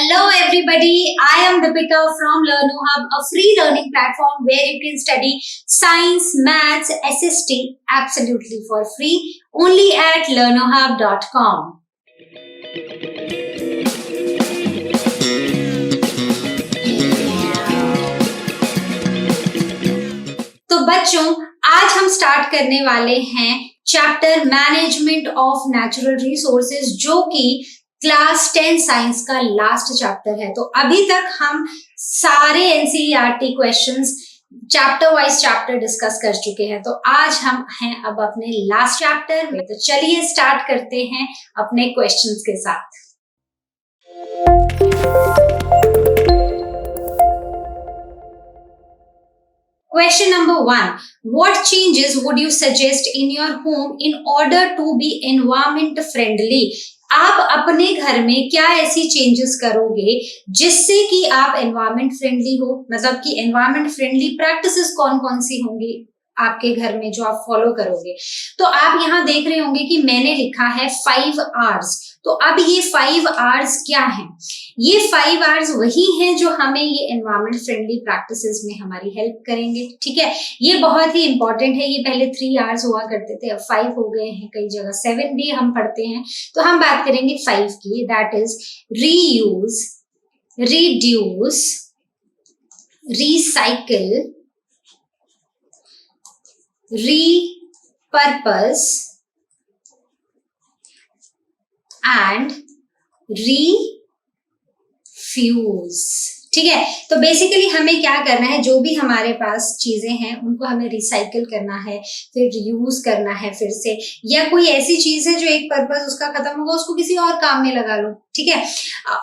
Hello everybody, I am Deepika from LearnoHub, a free learning platform where you can study science, maths, SST absolutely for free only at learnohub.com. तो बच्चों, आज हम start करने वाले हैं chapter management of natural resources, जो कि class 10 science का लास्ट चैप्टर है। तो अभी तक हम सारे NCERT questions chapter wise chapter discuss कर चुके हैं। तो आज हम हैं अब अपने लास्ट चैप्टर में। तो चलिए स्टार्ट करते हैं अपने क्वेश्चंस के साथ। Question number 1. What changes would you suggest in your home in order to be environment friendly? आप अपने घर में क्या ऐसी चेंजेस करोगे जिससे कि आप एनवायरमेंट फ्रेंडली हो? मतलब कि एनवायरमेंट फ्रेंडली प्रैक्टिसेस कौन कौन सी होंगी आपके घर में जो आप फॉलो करोगे? तो आप यहाँ देख रहे होंगे कि मैंने लिखा है 5 आवर्स। तो अब ये 5 आवर्स क्या हैं? ये 5 आवर्स वही हैं जो हमें ये एनवायरमेंट फ्रेंडली प्रैक्टिसेस में हमारी हेल्प करेंगे। ठीक है, ये बहुत ही इंपॉर्टेंट है। ये पहले 3 आवर्स हुआ करते थे, अब 5 हो गए हैं, कई जगह 7 भी हम पढ़ते हैं। तो हम बात करेंगे 5 की, that is reuse, reduce, recycle, repurpose and refuse। ठीक है, तो बेसिकली हमें क्या करना है, जो भी हमारे पास चीजें हैं उनको हमें रिसाइकिल करना है, फिर यूज करना है फिर से, या कोई ऐसी चीज है जो एक पर्पस उसका खत्म होगा उसको किसी और काम में लगा लो। ठीक है,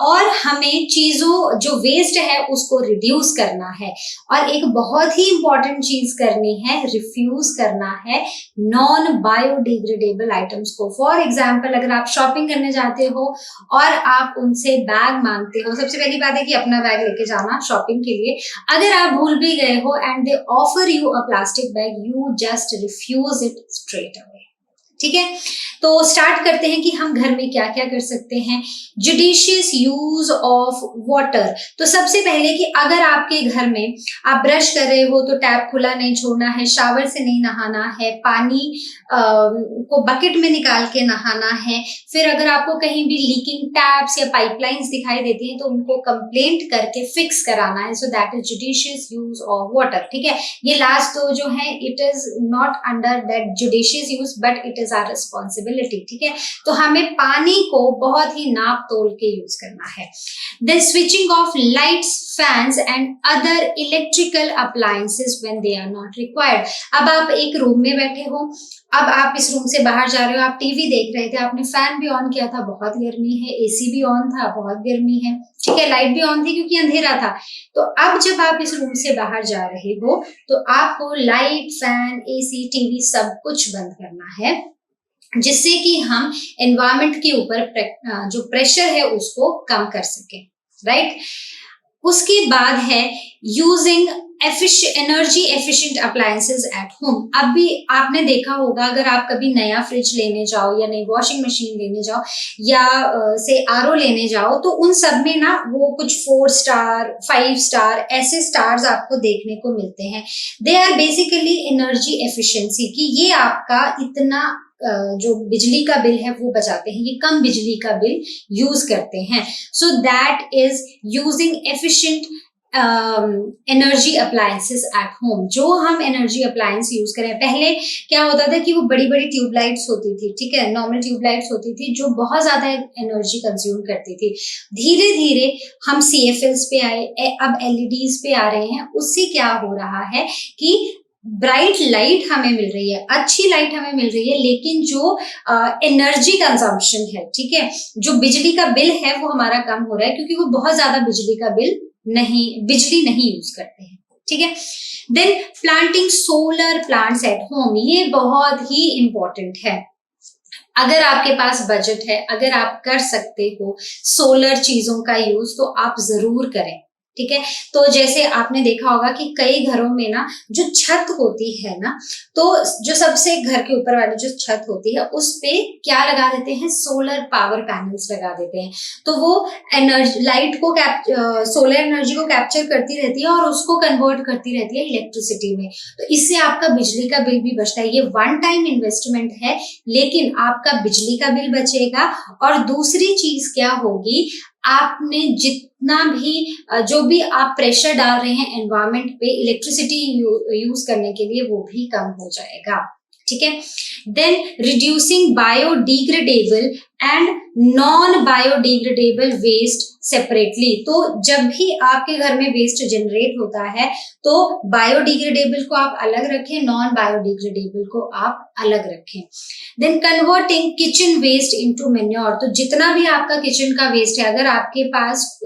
और हमें चीजों जो वेस्ट है उसको रिड्यूस करना है, और एक बहुत ही इंपॉर्टेंट चीज करनी है, रिफ्यूज करना है नॉन बायोडिग्रेडेबल आइटम्स को। फॉर एग्जाम्पल, अगर आप शॉपिंग करने जाते हो और आप उनसे बैग मांगते हो, सबसे पहली बात है कि अपना बैग लेके जाना शॉपिंग के लिए। अगर आप भूल भी गए हो and they offer you a plastic bag, you just refuse it straight away. ठीक है, तो स्टार्ट करते हैं कि हम घर में क्या क्या कर सकते हैं। Judicious use of water. तो सबसे पहले कि अगर आपके घर में आप ब्रश कर रहे हो तो टैप खुला नहीं छोड़ना है, शावर से नहीं नहाना है, पानी को बकेट में निकाल के नहाना है। फिर अगर आपको कहीं भी लीकिंग टैप्स या पाइपलाइंस दिखाई देती हैं तो उनको कंप्लेंट करके फिक्स कराना है। So that is judicious use of water. ठीक है, ये लास्ट दो जो है, it is not under that judicious use but it is our responsibility. ठीक है, तो हमें पानी को बहुत ही नाप तोल के यूज करना है। Then switching off lights, fans and other electrical appliances when they are not required. अब आप एक रूम में बैठे हो, अब आप इस रूम से बाहर जा रहे हो, आप टीवी देख रहे थे, आपने फैन भी ऑन किया था, बहुत गर्मी है, एसी भी ऑन था, बहुत गर्मी है। ठीक है, लाइट भी ऑन थी क्योंकि अंधेरा था। तो अब जब आप इस रूम से बाहर जा रहे हो तो आपको लाइट, फैन, एसी, टीवी सब कुछ बंद करना है, जिससे कि हम एनवायरमेंट के ऊपर जो प्रेशर है उसको कम कर सके। राइट, उसके बाद है using energy efficient appliances at home. अब भी आपने देखा होगा, अगर आप कभी नया फ्रिज लेने जाओ या नई वॉशिंग मशीन लेने जाओ या से आरओ लेने जाओ, तो उन सब में ना वो कुछ 4 स्टार 5 स्टार ऐसे स्टार्स आपको देखने को मिलते हैं। They are basically energy efficiency की, ये आपका इतना जो बिजली का बिल है वो बचाते हैं, ये कम बिजली का बिल यूज करते हैं। सो that is using efficient energy appliances at home. जो हम एनर्जी अप्लायंस यूज करें, पहले क्या होता था कि वो बड़ी बड़ी ट्यूबलाइट्स होती थी। ठीक है, नॉर्मल ट्यूबलाइट्स होती थी जो बहुत ज्यादा एनर्जी कंज्यूम करती थी। धीरे धीरे हम CFLs पे आए, अब LEDs पे आ रहे हैं। उससे क्या हो रहा है कि ब्राइट लाइट हमें मिल रही है, अच्छी लाइट हमें मिल रही है, लेकिन जो एनर्जी कंजम्पशन है, ठीक है, जो बिजली का बिल है वो हमारा कम हो रहा है, क्योंकि वो बहुत ज्यादा बिजली नहीं यूज करते हैं। ठीक है, then planting solar plants at home, ये बहुत ही इंपॉर्टेंट है। अगर आपके पास बजट है, अगर आप कर सकते हो सोलर चीजों का यूज, तो आप जरूर करें। ठीक है। तो जैसे आपने देखा होगा कि कई घरों में ना जो छत होती है ना, तो जो सबसे घर के ऊपर वाली जो छत होती है उस पे क्या लगा देते हैं, सोलर पावर पैनल्स लगा देते हैं। तो वो एनर्जी, लाइट को सोलर एनर्जी को कैप्चर करती रहती है और उसको कन्वर्ट करती रहती है इलेक्ट्रिसिटी में। तो इससे आपका बिजली का बिल भी बचता है। ये वन टाइम इन्वेस्टमेंट है, लेकिन आपका बिजली का बिल बचेगा। और दूसरी चीज क्या होगी, आपने जितना भी जो भी आप प्रेशर डाल रहे हैं एनवायरमेंट पे इलेक्ट्रिसिटी यूज करने के लिए, वो भी कम हो जाएगा। ठीक है। Then reducing biodegradable and non biodegradable waste separately. तो जब भी आपके घर में वेस्ट जनरेट होता है तो बायोडिग्रेडेबल को आप अलग रखें, नॉन बायोडिग्रेडेबल को आप अलग रखें। Then converting kitchen waste into manure. तो जितना भी आपका किचन का वेस्ट है, अगर आपके पास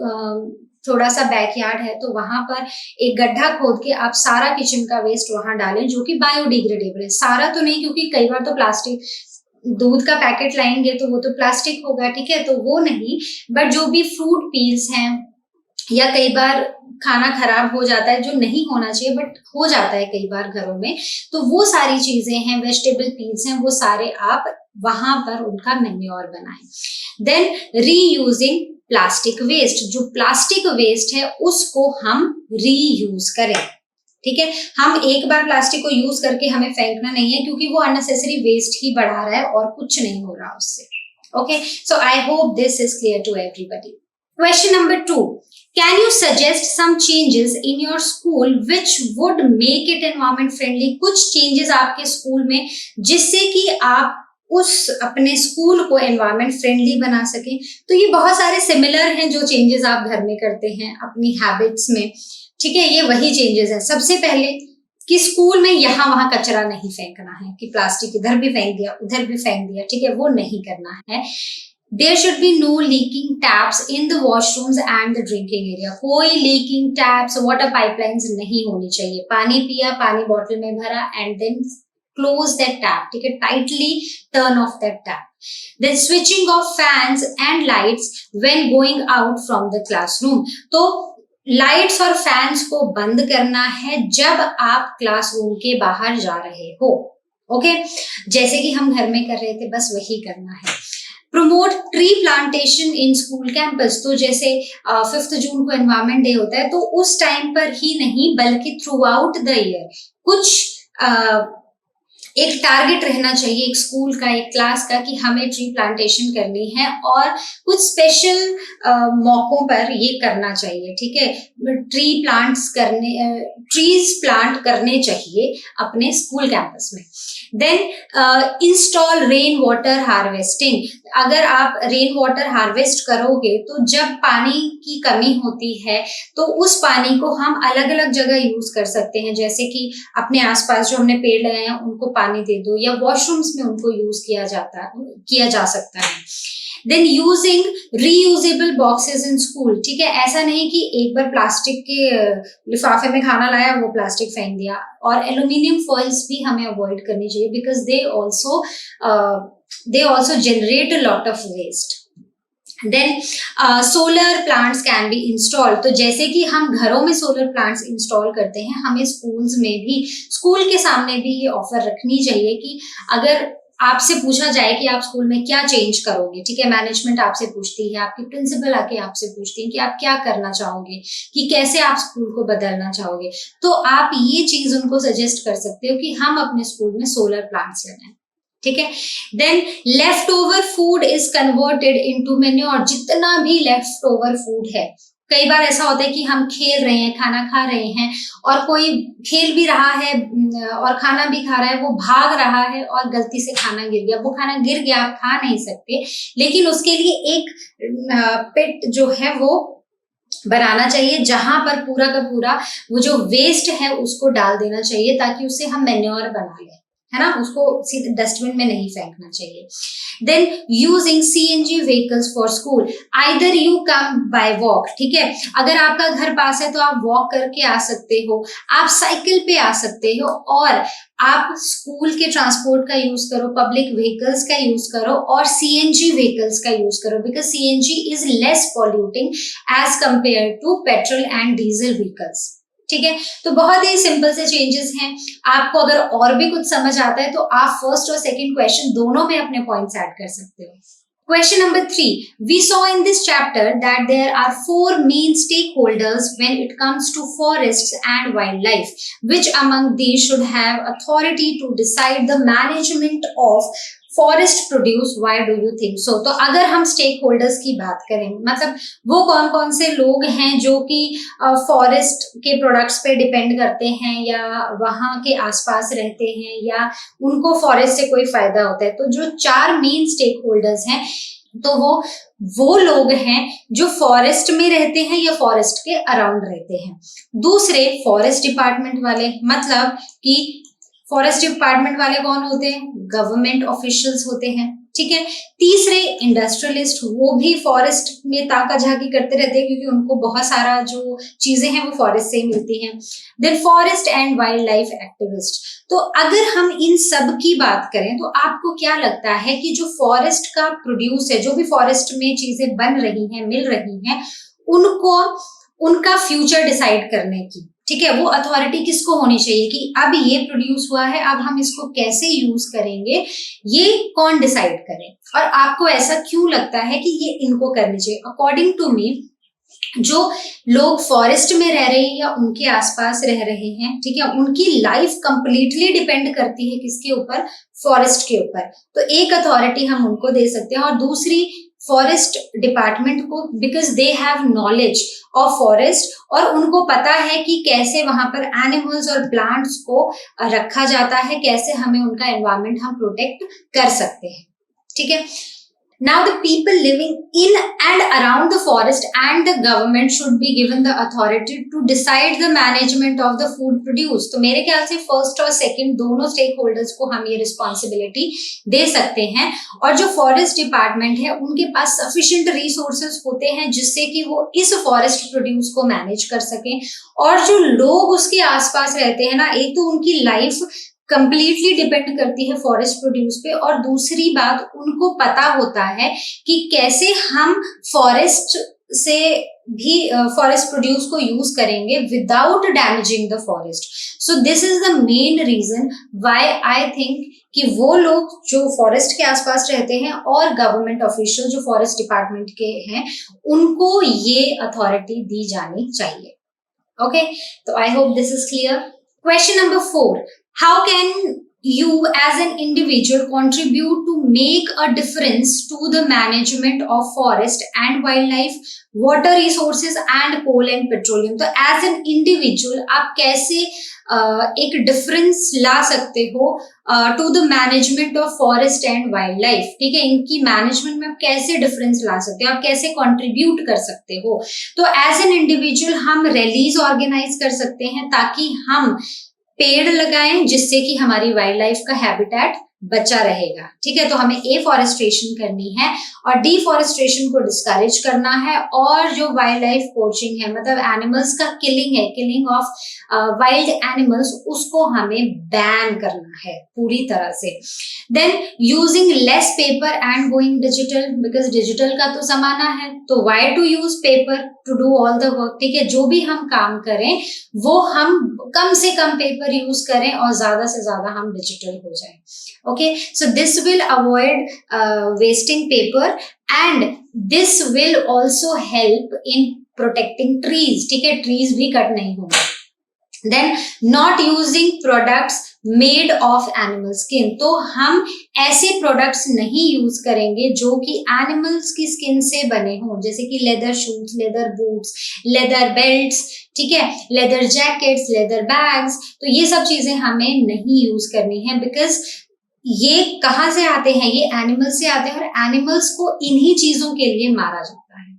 थोड़ा सा बैकयार्ड है तो वहां पर एक गड्ढा खोद के आप सारा किचन का वेस्ट वहां डालें, जो कि बायोडिग्रेडेबल है। सारा तो नहीं, क्योंकि कई बार तो प्लास्टिक, दूध का पैकेट लाएंगे तो वो तो प्लास्टिक होगा, ठीक है, तो वो नहीं। बट जो भी फ्रूट पील्स हैं, या कई बार खाना खराब हो जाता है जो नहीं होना चाहिए बट हो जाता है कई बार घरों में, तो वो सारी चीजें हैं, वेजिटेबल पील्स हैं, वो सारे आप वहां पर उनका मैन्योर बनाएं। Then reusing plastic waste. जो प्लास्टिक वेस्ट है उसको हम रीयूज करें। ठीक है। हम एक बार प्लास्टिक को यूज करके हमें फेंकना नहीं है, क्योंकि वो अननेसेसरी वेस्ट ही बढ़ा रहा है और कुछ नहीं हो रहा उससे। Okay, so I hope this is clear to everybody. Question number 2. Can you suggest some changes in your school which would make it environment friendly? कुछ changes आपके स्कूल में जिससे कि आप उस अपने स्कूल को एनवायरमेंट फ्रेंडली बना सकें। तो ये बहुत सारे सिमिलर हैं जो चेंजेस आप घर में करते हैं अपनी हैबिट्स में। ठीक है, ये वही चेंजेस हैं। सबसे पहले कि स्कूल में यहाँ वहां कचरा नहीं फेंकना है, कि प्लास्टिक इधर भी फेंक दिया उधर भी फेंक दिया, ठीक है, वो नहीं करना है। There should be no leaking taps in the washrooms and the drinking area. कोई leaking taps, water pipelines नहीं होनी चाहिए। पानी पिया, पानी बॉटल में भरा and then close that tap, ठीक है, tightly turn off that tap. Then switching off fans and lights when going out from the classroom. तो लाइट्स और फैंस को बंद करना है जब आप क्लासरूम के बाहर जा रहे हो। ओके, जैसे कि हम घर में कर रहे थे, बस वही करना है। Promote tree plantation in school campus. तो जैसे 5 जून को एनवायरमेंट डे होता है, तो उस टाइम पर ही नहीं बल्कि थ्रू आउट द ईयर कुछ एक टारगेट रहना चाहिए एक स्कूल का, एक क्लास का, कि हमें ट्री प्लांटेशन करनी है और कुछ स्पेशल मौकों पर ये करना चाहिए। ठीक है, ट्रीज प्लांट करने चाहिए अपने स्कूल कैंपस में। Then install rain water harvesting. अगर आप रेन वाटर हार्वेस्ट करोगे तो जब पानी की कमी होती है तो उस पानी को हम अलग अलग जगह यूज कर सकते हैं, जैसे कि अपने आसपास जो हमने पेड़ लगाए हैं उनको पानी दे दो, या वॉशरूम्स में उनको यूज किया जा सकता है। Then using reusable boxes in school. ठीक है, ऐसा नहीं कि एक बार प्लास्टिक के लिफाफे में खाना लाया वो प्लास्टिक फेंक दिया। और एल्यूमिनियम फॉइल्स भी हमें अवॉइड करनी चाहिए, because they also generate a lot of waste. Then solar plants can be installed. तो जैसे कि हम घरों में सोलर प्लांट्स इंस्टॉल करते हैं, हमें स्कूल्स में भी, स्कूल के सामने भी ये ऑफर रखनी चाहिए कि अगर आपसे पूछा जाए कि आप स्कूल में क्या चेंज करोगे, ठीक है, मैनेजमेंट आपसे पूछती है, आपकी प्रिंसिपल आके आपसे पूछती है कि आप क्या करना चाहोगे, कि कैसे आप स्कूल को बदलना चाहोगे, तो आप ये चीज उनको सजेस्ट कर सकते हो कि हम अपने स्कूल में सोलर प्लांट्स लगाएं। ठीक है। Then left over food is converted into manure. जितना भी लेफ्ट ओवर फूड है, कई बार ऐसा होता है कि हम खेल रहे हैं, खाना खा रहे हैं, और कोई खेल भी रहा है और खाना भी खा रहा है, वो भाग रहा है और गलती से खाना गिर गया। वो खाना गिर गया, आप खा नहीं सकते, लेकिन उसके लिए एक पिट जो है वो बनाना चाहिए, जहां पर पूरा का पूरा वो जो वेस्ट है उसको डाल देना चाहिए, ताकि उससे हम मैन्योर बना लें। है ना, उसको सीधे डस्टबिन में नहीं फेंकना चाहिए। Then using CNG vehicles for school, either you come by walk, ठीक है, अगर आपका घर पास है तो आप वॉक करके आ सकते हो, आप साइकिल पे आ सकते हो, और आप स्कूल के ट्रांसपोर्ट का यूज करो, पब्लिक व्हीकल्स का यूज करो, और CNG व्हीकल्स का यूज करो, because CNG is less polluting as compare to petrol and diesel vehicles. ठीक है, तो बहुत ही सिंपल से चेंजेस हैं। आपको अगर और भी कुछ समझ आता है तो आप फर्स्ट और सेकंड क्वेश्चन दोनों में अपने पॉइंट्स ऐड कर सकते हो। Question number 3. We saw in this chapter that there are 4 main stakeholders when it comes to forests and wildlife. Which among these should have authority to decide the management of forest produce, why do you think so? तो अगर हम stake holders की बात करें, मतलब वो कौन कौन से लोग हैं जो कि फॉरेस्ट के प्रोडक्ट्स पे डिपेंड करते हैं या वहां के आसपास रहते हैं या उनको फॉरेस्ट से कोई फायदा होता है, तो जो 4 मेन स्टेक होल्डर्स हैं तो वो लोग हैं जो फॉरेस्ट में रहते हैं या फॉरेस्ट के अराउंड रहते हैं। दूसरे फॉरेस्ट डिपार्टमेंट वाले, मतलब कि फॉरेस्ट डिपार्टमेंट वाले कौन होते हैं? गवर्नमेंट ऑफिशियल्स होते हैं, ठीक है। तीसरे इंडस्ट्रियलिस्ट, वो भी फॉरेस्ट में ताका झाकी करते रहते हैं क्योंकि उनको बहुत सारा जो चीजें हैं वो फॉरेस्ट से ही मिलती हैं। Then forest and wild life activist. तो अगर हम इन सब की बात करें तो आपको क्या लगता है कि जो फॉरेस्ट का प्रोड्यूस है, जो भी फॉरेस्ट में चीजें बन रही हैं, मिल रही हैं, उनको उनका फ्यूचर डिसाइड करने की, ठीक है, वो अथॉरिटी किसको होनी चाहिए कि अब ये प्रोड्यूस हुआ है, अब हम इसको कैसे यूज करेंगे, ये कौन डिसाइड करे? और आपको ऐसा क्यों लगता है कि ये इनको करनी चाहिए? अकॉर्डिंग टू मी, जो लोग फॉरेस्ट में रह रहे हैं या उनके आसपास रह रहे हैं, ठीक है, उनकी लाइफ कंप्लीटली डिपेंड करती है किसके ऊपर? फॉरेस्ट के ऊपर। तो एक अथॉरिटी हम उनको दे सकते हैं, और दूसरी फॉरेस्ट डिपार्टमेंट को, because they have knowledge of forest, और उनको पता है कि कैसे वहां पर एनिमल्स और प्लांट्स को रखा जाता है, कैसे हमें उनका एनवायरनमेंट हम प्रोटेक्ट कर सकते हैं, ठीक है। Now the people living in and around the forest and the government should be given the authority to decide the management of the food produced. तो मेरे ख्याल से फर्स्ट और सेकंड दोनों स्टेक होल्डर्स को हम ये रिस्पॉन्सिबिलिटी दे सकते हैं, और जो फॉरेस्ट डिपार्टमेंट है उनके पास सफिशिएंट रिसोर्सेज होते हैं जिससे कि वो इस फॉरेस्ट प्रोड्यूस को मैनेज कर सकें। और जो लोग उसके आसपास रहते हैं ना, एक तो उनकी लाइफ कंप्लीटली डिपेंड करती है फॉरेस्ट प्रोड्यूस पे, और दूसरी बात, उनको पता होता है कि कैसे हम फॉरेस्ट से भी फॉरेस्ट प्रोड्यूस को यूज करेंगे without damaging the forest. So this is the main reason why I think कि वो लोग जो फॉरेस्ट के आसपास रहते हैं और गवर्नमेंट ऑफिशियल जो फॉरेस्ट डिपार्टमेंट के हैं, उनको ये अथॉरिटी दी जानी चाहिए। ओके, तो I hope this is clear. Question number 4. How can you as an individual contribute to make a difference to the management of forest and wildlife, water resources and coal and petroleum? तो as an individual आप कैसे एक difference ला सकते हो to the management of forest and wild life, ठीक है, इनकी मैनेजमेंट में आप कैसे डिफरेंस ला सकते हो, आप कैसे कंट्रीब्यूट कर सकते हो? तो एज एन इंडिविजुअल हम रैलीज ऑर्गेनाइज कर सकते हैं ताकि हम पेड़ लगाएं जिससे कि हमारी वाइल्ड लाइफ का हैबिटेट बचा रहेगा, ठीक है। तो हमें एफॉरेस्ट्रेशन करनी है और डिफॉरेस्ट्रेशन को डिस्करेज करना है, और जो वाइल्ड लाइफ पोचिंग है, मतलब एनिमल्स का किलिंग है, किलिंग ऑफ वाइल्ड एनिमल्स, उसको हमें बैन करना है पूरी तरह से। Then using less paper and going digital, because digital का तो जमाना है, तो why to use paper to do all the work, ठीक है। जो भी हम काम करें वो हम कम से कम पेपर यूज करें और ज्यादा से ज्यादा हम डिजिटल हो जाएं। Okay, so this will avoid wasting paper, and this will also help in protecting trees, ठीक है, trees भी कट नहीं होंगे। Then not using products made of animal skin, तो हम ऐसे प्रोडक्ट्स नहीं यूज करेंगे जो कि एनिमल्स की स्किन से बने हों, जैसे कि leather shoes, leather boots, leather belts, ठीक है, लेदर जैकेट्स, लेदर बैग्स। तो ये सब चीजें हमें नहीं यूज करनी है, बिकॉज ये कहाँ से आते हैं? ये एनिमल्स से आते हैं, और एनिमल्स को इन्हीं चीजों के लिए मारा जाता है,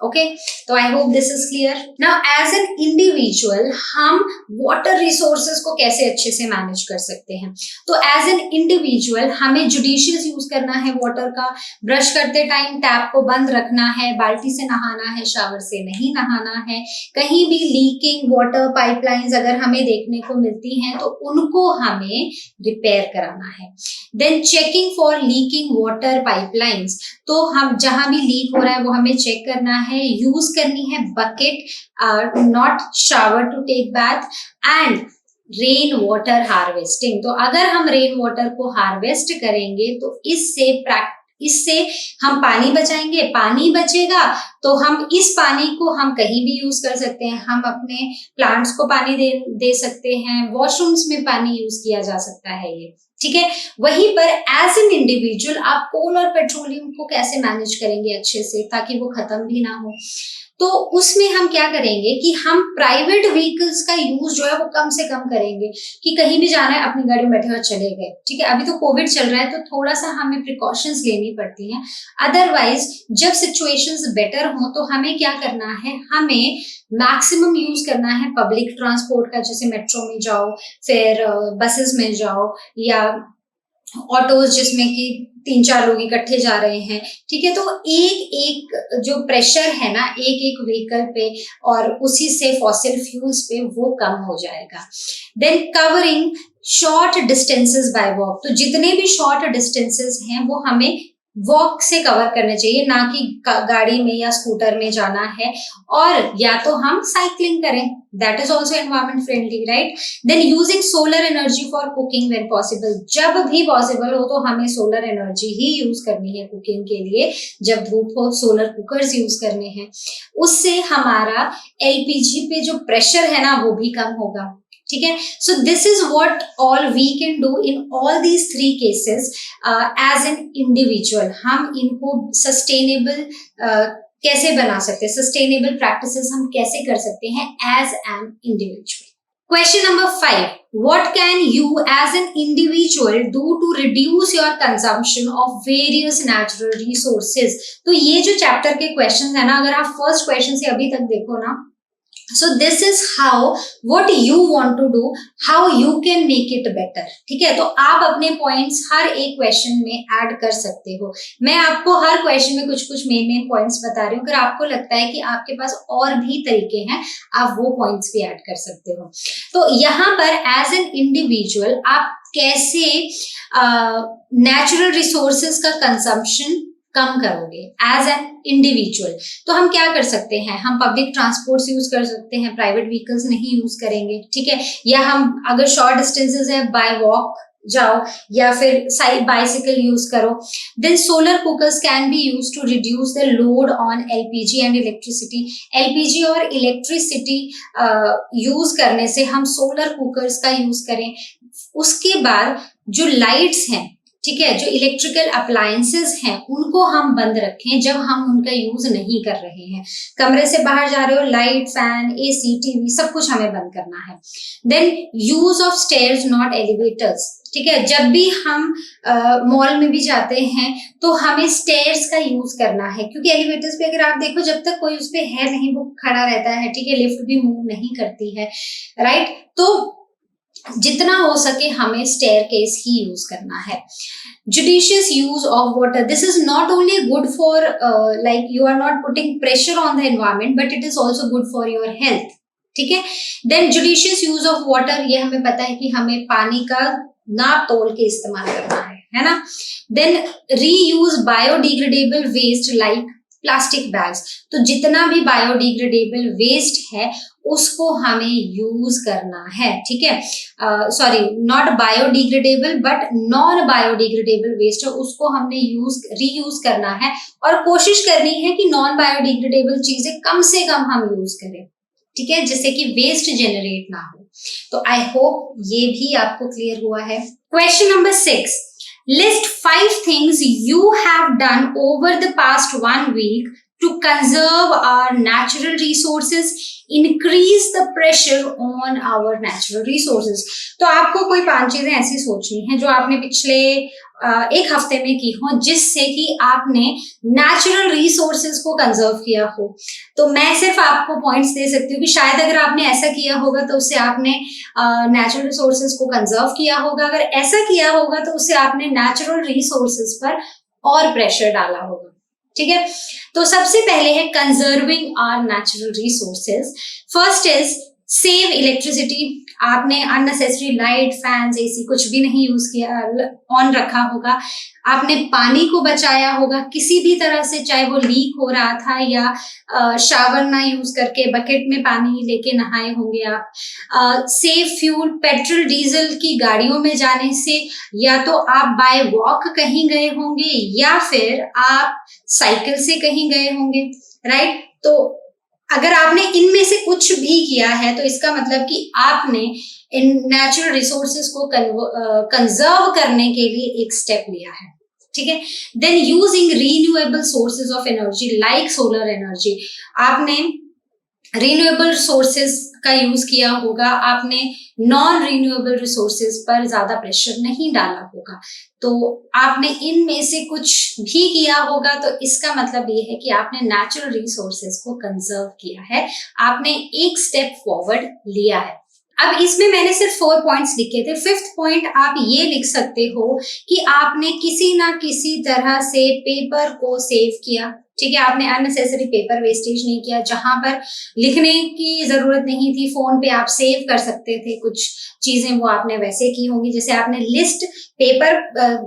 ओके तो I hope this is clear. Now as an individual हम वाटर रिसोर्सेज को कैसे अच्छे से मैनेज कर सकते हैं। तो एज एन इंडिविजुअल हमें जुडिशियस यूज करना है वाटर का। ब्रश करते टाइम टैप को बंद रखना है, बाल्टी से नहाना है, शावर से नहीं नहाना है। कहीं भी लीकिंग वाटर पाइपलाइंस अगर हमें देखने को मिलती हैं तो उनको हमें रिपेयर कराना है। Then checking for leaking water pipelines, तो हम जहां भी लीक हो रहा है वो हमें चेक करना है। यूज करनी है bucket, not shower to take bath. And rain water harvesting, तो अगर हम रेन वाटर को हार्वेस्ट करेंगे तो इससे हम पानी बचाएंगे। पानी बचेगा तो हम इस पानी को हम कहीं भी यूज कर सकते हैं। हम अपने प्लांट्स को पानी दे सकते हैं, वॉशरूम्स में पानी यूज किया जा सकता है ये, ठीक है। वहीं पर एज एन इंडिविजुअल आप कोल और पेट्रोलियम को कैसे मैनेज करेंगे अच्छे से ताकि वो खत्म भी ना हो। तो उसमें हम क्या करेंगे कि हम प्राइवेट व्हीकल्स का यूज जो है वो कम से कम करेंगे, कि कहीं भी जाना है अपनी गाड़ी में बैठे और चले गए, ठीक है। अभी तो कोविड चल रहा है तो थोड़ा सा हमें प्रिकॉशंस लेनी पड़ती हैं। अदरवाइज जब सिचुएशंस बेटर हो तो हमें क्या करना है, हमें मैक्सिमम यूज करना है पब्लिक ट्रांसपोर्ट का, जैसे मेट्रो में जाओ, फिर बसेस में जाओ, या ऑटोज जिसमें कि 3-4 लोग इकट्ठे जा रहे हैं, ठीक है। तो एक एक जो प्रेशर है ना एक एक व्हीकल पे और उसी से फॉसिल फ्यूल्स पे वो कम हो जाएगा। Then covering short distances by walk, तो जितने भी शॉर्ट डिस्टेंसेस हैं वो हमें वॉक से कवर करने चाहिए, ना कि गाड़ी में या स्कूटर में जाना है। और या तो हम साइकिलिंग करें, that is also environment friendly, right. Then using solar energy for cooking when possible, जब भी पॉसिबल हो तो हमें सोलर एनर्जी ही यूज करनी है कुकिंग के लिए। जब धूप हो सोलर कुकर्स यूज करने हैं, उससे हमारा एलपीजी पे जो प्रेशर है ना वो भी कम होगा, ठीक है। So this is what all we can do in all these 3 cases as an individual. हम इनको सस्टेनेबल कैसे बना सकते हैं, सस्टेनेबल प्रैक्टिसेस हम कैसे कर सकते हैं as an individual. Question number 5, what can you as an individual do to reduce your consumption of various natural resources। तो ये जो चैप्टर के क्वेश्चन है ना, अगर आप फर्स्ट क्वेश्चन से अभी तक देखो ना, so this is how what you want to do, how you can make it better, ठीक है। तो आप अपने पॉइंट्स हर एक क्वेश्चन में ऐड कर सकते हो। मैं आपको हर क्वेश्चन में कुछ कुछ मेन पॉइंट्स बता रही हूँ। अगर आपको लगता है कि आपके पास और भी तरीके हैं, आप वो पॉइंट्स भी ऐड कर सकते हो। तो यहाँ पर एज एन इंडिविजुअल आप कैसे नेचुरल रिसोर्सेज का कंजम्पशन कम करोगे एज एन इंडिविजुअल। तो हम क्या कर सकते हैं, हम पब्लिक ट्रांसपोर्ट यूज कर सकते हैं, प्राइवेट व्हीकल्स नहीं यूज करेंगे, ठीक है। या हम अगर शॉर्ट डिस्टेंसेस है बाय वॉक जाओ, या फिर बाइसिकल यूज करो। Then solar cookers can be use to reduce the load on LPG and electricity. LPG और इलेक्ट्रिसिटी यूज करने से हम सोलर कुकर्स का यूज करें। उसके बाद जो लाइट्स हैं, ठीक है, जो इलेक्ट्रिकल अप्लायंसेस हैं उनको हम बंद रखें जब हम उनका यूज नहीं कर रहे हैं। कमरे से बाहर जा रहे हो, लाइट, फैन, एसी, टीवी सब कुछ हमें बंद करना है। Then use of stairs not elevators, ठीक है। जब भी हम मॉल में भी जाते हैं तो हमें स्टेयर्स का यूज करना है, क्योंकि एलिवेटर्स पे अगर आप देखो जब तक कोई उस पे है नहीं वो खड़ा रहता है, ठीक है। लिफ्ट भी मूव नहीं करती है, राइट। तो जितना हो सके हमें स्टेयरकेस ही यूज करना है। Judicious use of water, this is not only good for like you are not putting pressure on the environment but it is also good for your health, ठीक है। Then judicious use of water, ये हमें पता है कि हमें पानी का नाप तोल के इस्तेमाल करना है ना। Then reuse biodegradable waste like plastic bags, तो जितना भी बायोडिग्रेडेबल वेस्ट है उसको हमें यूज करना है, ठीक है। Sorry, not biodegradable but non biodegradable waste है, उसको हमने रीयूज करना है। और कोशिश करनी है कि नॉन बायोडिग्रेडेबल चीजें कम से कम हम यूज करें, ठीक है, जिससे कि वेस्ट जनरेट ना हो। तो आई होप ये भी आपको क्लियर हुआ है। Question number 6, list 5 things you have done over the past 1 week to conserve our natural resources, increase the pressure on our natural resources. तो आपको कोई 5 चीजें ऐसी सोचनी है जो आपने पिछले एक हफ्ते में की हो, जिससे कि आपने नेचुरल रिसोर्सेज को कंजर्व किया हो। तो मैं सिर्फ आपको पॉइंट्स दे सकती हूँ कि शायद अगर आपने ऐसा किया होगा तो उससे आपने नेचुरल रिसोर्सेज को कंजर्व किया होगा, अगर ऐसा किया होगा तो उससे आपने नेचुरल रिसोर्सेज पर और प्रेशर डाला होगा। ठीक है, तो सबसे पहले है conserving our natural resources. First is save electricity. आपने अननेसेसरी लाइट, फैंस, एसी कुछ भी नहीं यूज किया, ऑन रखा होगा। आपने पानी को बचाया होगा किसी भी तरह से, चाहे वो लीक हो रहा था या शावर ना यूज करके बकेट में पानी लेके नहाए होंगे आप। सेव फ्यूल, पेट्रोल डीजल की गाड़ियों में जाने से या तो आप बाय वॉक कहीं गए होंगे या फिर आप साइकिल से कहीं गए होंगे, राइट। तो अगर आपने इनमें से कुछ भी किया है तो इसका मतलब कि आपने इन नेचुरल रिसोर्सेज को कंजर्व करने के लिए एक स्टेप लिया है। ठीक है, then using renewable sources of energy like solar energy. आपने रिन्यूएबल सोर्सेज का यूज किया होगा, आपने नॉन रिन्यूएबल रिसोर्सेज पर ज्यादा प्रेशर नहीं डाला होगा। तो आपने इनमें से कुछ भी किया होगा तो इसका मतलब ये है कि आपने नेचुरल रिसोर्सेज को कंजर्व किया है, आपने एक स्टेप फॉरवर्ड लिया है। अब इसमें मैंने सिर्फ 4 पॉइंट्स लिखे थे। 5th पॉइंट आप ये लिख सकते हो कि आपने किसी ना किसी तरह से पेपर को सेव किया। ठीक है, आपने अननेसेसरी पेपर वेस्टेज नहीं किया, जहां पर लिखने की जरूरत नहीं थी फोन पे आप सेव कर सकते थे कुछ चीजें, वो आपने वैसे की होंगी। जैसे आपने लिस्ट पेपर,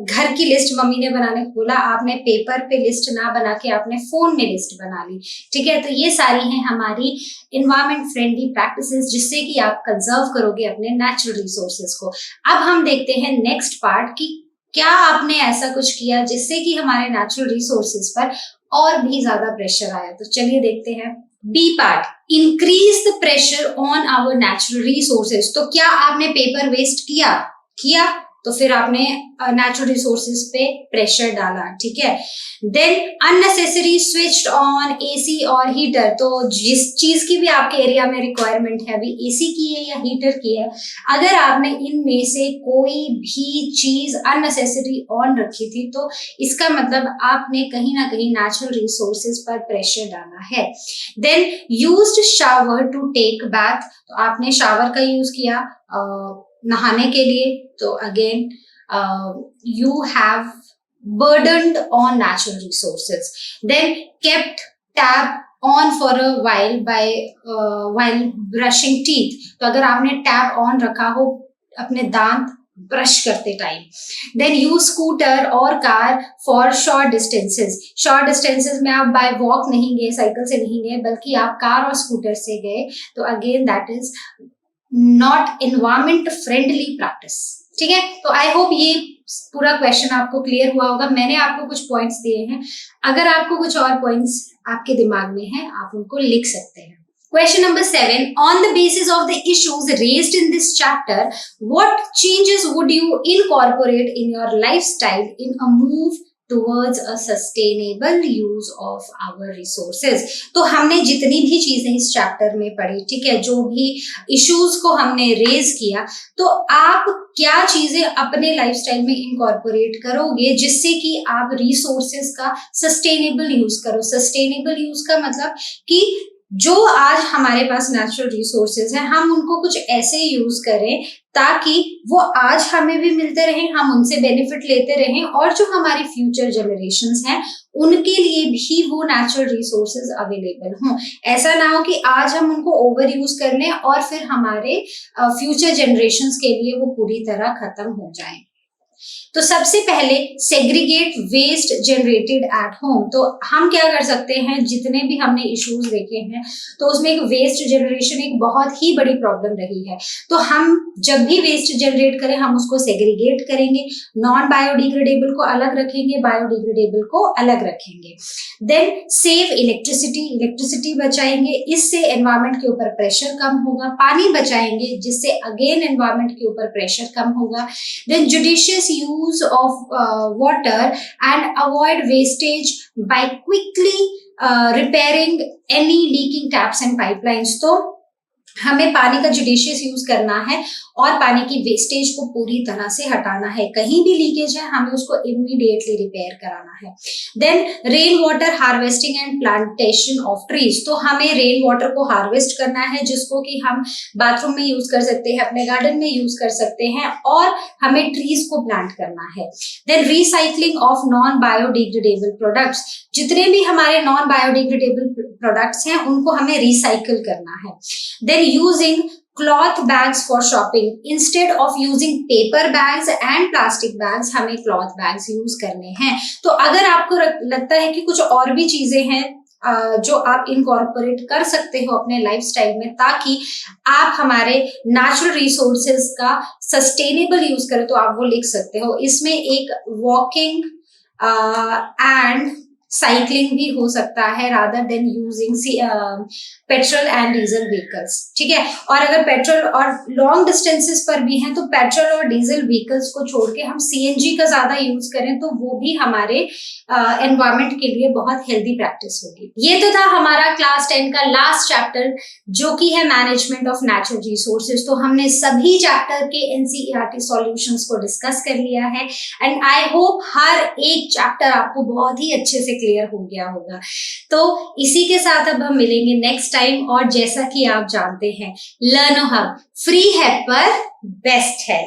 घर की लिस्ट मम्मी ने बनाने को बोला, आपने पेपर पे लिस्ट ना बना के आपने फोन में लिस्ट बना ली। ठीक है, तो ये सारी हैं हमारी इन्वायरमेंट फ्रेंडली प्रैक्टिसेस जिससे कि आप कंजर्व करोगे अपने नेचुरल रिसोर्सेज को। अब हम देखते हैं नेक्स्ट पार्ट कि क्या आपने ऐसा कुछ किया जिससे कि हमारे नेचुरल रिसोर्सेज पर और भी ज्यादा प्रेशर आया। तो चलिए देखते हैं B part, increase the pressure on our natural resources. तो क्या आपने पेपर वेस्ट किया तो फिर आपने नेचुरल रिसोर्सेज पे प्रेशर डाला। ठीक है, then unnecessary switched on AC और हीटर। तो जिस चीज की भी आपके एरिया में रिक्वायरमेंट है, अभी एसी की है या हीटर की है, अगर आपने इनमें से कोई भी चीज अननेसेसरी ऑन रखी थी तो इसका मतलब आपने कहीं ना कहीं नेचुरल रिसोर्सेज पर प्रेशर डाला है। Then used shower to take bath. तो आपने शावर का यूज किया नहाने के लिए, तो again you have burdened on natural resources. Then kept tap on for a while while brushing teeth. तो अगर आपने टैप ऑन रखा हो अपने दांत ब्रश करते टाइम। देन यूज स्कूटर और car for short distances. Short distances में आप बाय वॉक नहीं गए, साइकिल से नहीं गए, बल्कि आप कार और स्कूटर से गए, तो again that is not environment friendly practice. ठीक है, तो आई होप ये पूरा क्वेश्चन आपको क्लियर हुआ होगा। मैंने आपको कुछ पॉइंट्स दिए हैं, अगर आपको कुछ और पॉइंट्स आपके दिमाग में हैं आप उनको लिख सकते हैं। Question number 7, on the basis of the issues raised in this chapter, what changes would you incorporate in your lifestyle in a move towards a sustainable use of our resources? तो हमने जितनी भी चीजें इस चैप्टर में पढ़ी, ठीक है, जो भी इश्यूज को हमने रेज किया, तो आप क्या चीजें अपने लाइफस्टाइल में इनकॉर्पोरेट करोगे जिससे कि आप रिसोर्सेज का सस्टेनेबल यूज करो। सस्टेनेबल यूज का मतलब कि जो आज हमारे पास नेचुरल रिसोर्सेज हैं हम उनको कुछ ऐसे यूज करें ताकि वो आज हमें भी मिलते रहें, हम उनसे बेनिफिट लेते रहें, और जो हमारी फ्यूचर जनरेशंस हैं उनके लिए भी वो नेचुरल रिसोर्सेज अवेलेबल हों। ऐसा ना हो कि आज हम उनको ओवर यूज कर लें और फिर हमारे फ्यूचर जनरेशंस के लिए वो पूरी तरह खत्म हो जाएं। तो सबसे पहले segregate waste generated at home. तो हम क्या कर सकते हैं, जितने भी हमने इश्यूज देखे हैं तो उसमें एक वेस्ट जनरेशन एक बहुत ही बड़ी प्रॉब्लम रही है। तो हम जब भी वेस्ट जनरेट करें हम उसको सेग्रीगेट करेंगे, नॉन बायोडिग्रेडेबल को अलग रखेंगे, बायोडिग्रेडेबल को अलग रखेंगे। देन सेव इलेक्ट्रिसिटी, इलेक्ट्रिसिटी बचाएंगे, इससे एनवायरमेंट के ऊपर प्रेशर कम होगा। पानी बचाएंगे जिससे अगेन एनवायरमेंट के ऊपर प्रेशर कम होगा। Then judicious use of water and avoid wastage by quickly repairing any leaking taps and pipelines. तो हमें पानी का जुडिशियस यूज करना है और पानी की वेस्टेज को पूरी तरह से हटाना है। कहीं भी लीकेज है हमें उसको इमीडिएटली रिपेयर कराना है। Then rain water harvesting and plantation of trees. तो हमें रेन वाटर को हार्वेस्ट करना है जिसको कि हम बाथरूम में यूज कर सकते हैं, अपने गार्डन में यूज कर सकते हैं, और हमें ट्रीज को प्लांट करना है। Then recycling of non biodegradable products. जितने भी हमारे नॉन बायोडिग्रेडेबल प्रोडक्ट्स हैं उनको हमें रिसाइकल करना है। Then using cloth bags for shopping instead of using paper bags and plastic bags, हमें क्लॉथ बैग्स यूज करने हैं। तो अगर आपको लगता है कि कुछ और भी चीजें हैं जो आप इनकॉर्पोरेट कर सकते हो अपने लाइफस्टाइल में ताकि आप हमारे नेचुरल रिसोर्सेज का सस्टेनेबल यूज करें, तो आप वो लिख सकते हो। इसमें एक वॉकिंग एंड साइकिलिंग भी हो सकता है rather than using petrol and diesel vehicles. ठीक है, और अगर पेट्रोल और लॉन्ग डिस्टेंसेस पर भी हैं तो पेट्रोल और डीजल व्हीकल्स को छोड़ के हम सीएनजी का ज्यादा यूज करें तो वो भी हमारे एनवायरमेंट के लिए बहुत हेल्दी प्रैक्टिस होगी। ये तो था हमारा क्लास 10 का लास्ट चैप्टर जो कि है मैनेजमेंट ऑफ नेचुरल रिसोर्सेज। तो हमने सभी चैप्टर के एनसीईआरटी सॉल्यूशंस को डिस्कस कर लिया है एंड आई होप हर एक चैप्टर आपको बहुत ही अच्छे से क्लियर हो गया होगा। तो इसी के साथ अब हम मिलेंगे नेक्स्ट टाइम, और जैसा कि आप जानते हैं लर्नो हब फ्री है पर बेस्ट है।